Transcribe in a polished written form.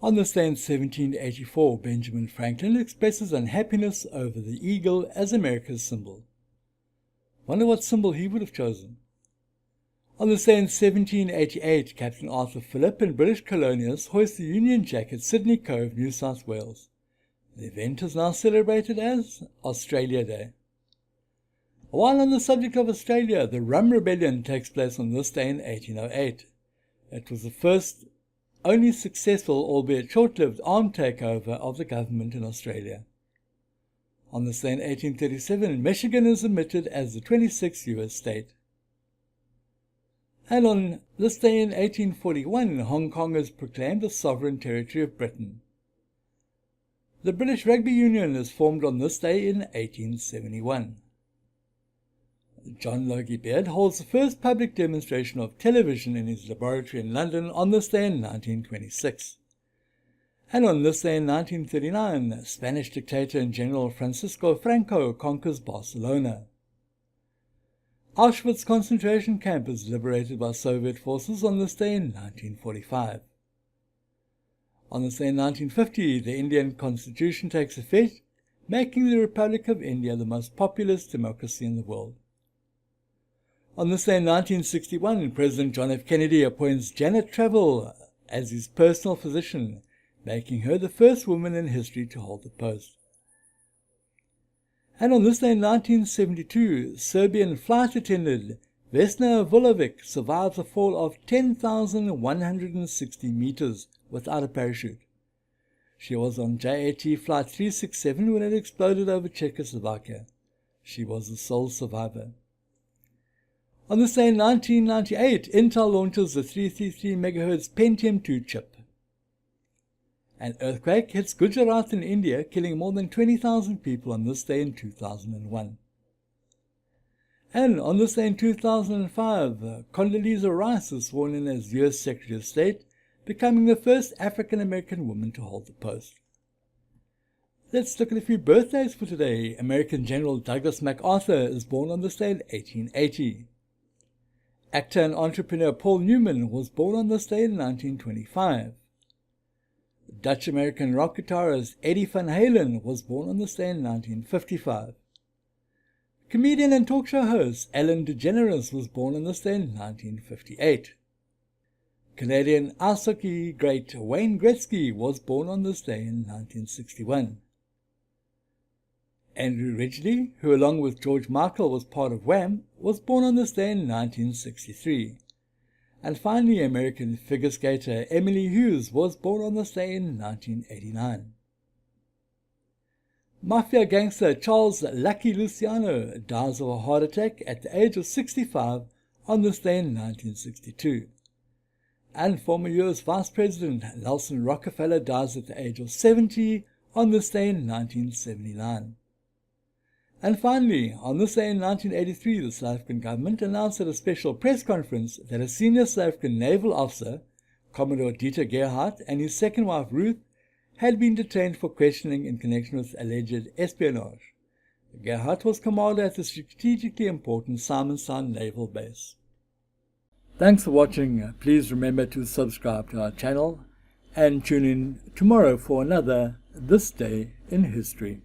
On this day in 1784, Benjamin Franklin expresses unhappiness over the eagle as America's symbol. Wonder what symbol he would have chosen. On this day in 1788, Captain Arthur Phillip and British colonists hoist the Union Jack at Sydney Cove, New South Wales. The event is now celebrated as Australia Day. While on the subject of Australia, the Rum Rebellion takes place on this day in 1808. It was the first, only successful, albeit short-lived, armed takeover of the government in Australia. On this day in 1837, Michigan is admitted as the 26th U.S. state. And on this day in 1841, Hong Kong is proclaimed a sovereign territory of Britain. The British Rugby Union is formed on this day in 1871. John Logie Baird holds the first public demonstration of television in his laboratory in London on this day in 1926. And on this day in 1939, Spanish dictator and General Francisco Franco conquers Barcelona. Auschwitz concentration camp is liberated by Soviet forces on this day in 1945. On this day in 1950, the Indian Constitution takes effect, making the Republic of India the most populous democracy in the world. On this day in 1961, President John F. Kennedy appoints Janet Travell as his personal physician, making her the first woman in history to hold the post. And on this day in 1972, Serbian flight attendant Vesna Vulovic survives a fall of 10,160 meters without a parachute. She was on JAT Flight 367 when it exploded over Czechoslovakia. She was the sole survivor. On this day in 1998, Intel launches the 333 MHz Pentium 2 chip. An earthquake hits Gujarat in India, killing more than 20,000 people on this day in 2001. And on this day in 2005, Condoleezza Rice is sworn in as U.S. Secretary of State, becoming the first African-American woman to hold the post. Let's look at a few birthdays for today. American General Douglas MacArthur is born on this day in 1880. Actor and entrepreneur Paul Newman was born on this day in 1925. Dutch-American rock guitarist Eddie Van Halen was born on this day in 1955. Comedian and talk show host Ellen DeGeneres was born on this day in 1958. Canadian ice hockey great Wayne Gretzky was born on this day in 1961. Andrew Ridgeley, who along with George Michael was part of Wham, was born on this day in 1963. And finally, American figure skater Emily Hughes was born on this day in 1989. Mafia gangster Charles Lucky Luciano dies of a heart attack at the age of 65 on this day in 1962. And former U.S. Vice President Nelson Rockefeller dies at the age of 70 on this day in 1979. And finally, on this day in 1983, the South African government announced at a special press conference that a senior South African naval officer, Commodore Dieter Gerhardt, and his second wife Ruth, had been detained for questioning in connection with alleged espionage. Gerhardt was commander at the strategically important Simonstown Naval Base. Thanks for watching. Please remember to subscribe to our channel and tune in tomorrow for another This Day in History.